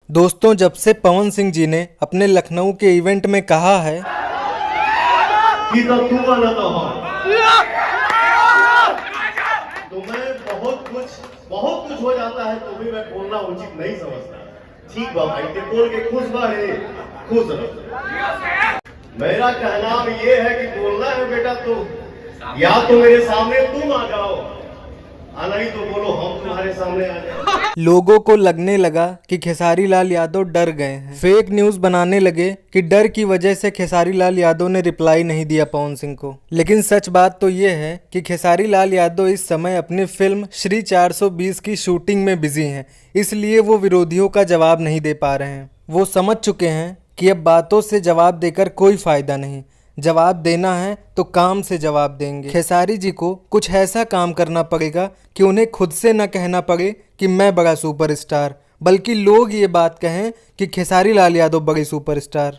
दोस्तों, जब से पवन सिंह जी ने अपने लखनऊ के इवेंट में कहा है कि तो तू वाला तो हो, तो मैं बहुत कुछ हो जाता है तो भी मैं बोलना उचित नहीं समझता। ठीक बा भाई, ते बोल के खुश बा है, खुश रहो। मेरा कहना ये है कि बोलना है बेटा तो या तो मेरे सामने तुम आ जाओ, नहीं तो बोलो हम तुम्हारे सामने आ जाए। लोगों को लगने लगा कि खेसारी लाल यादव डर गए हैं। फेक न्यूज बनाने लगे कि डर की वजह से खेसारी लाल यादव ने रिप्लाई नहीं दिया पवन सिंह को। लेकिन सच बात तो ये है कि खेसारी लाल यादव इस समय अपनी फिल्म श्री 420 की शूटिंग में बिजी हैं, इसलिए वो विरोधियों का जवाब नहीं दे पा रहे हैं। वो समझ चुके हैं कि अब बातों से जवाब देकर कोई फायदा नहीं, जवाब देना है तो काम से जवाब देंगे। खेसारी जी को कुछ ऐसा काम करना पड़ेगा कि उन्हें खुद से न कहना पड़े कि मैं बड़ा सुपरस्टार, बल्कि लोग ये बात कहें कि खेसारी लाल यादव बड़े सुपरस्टार।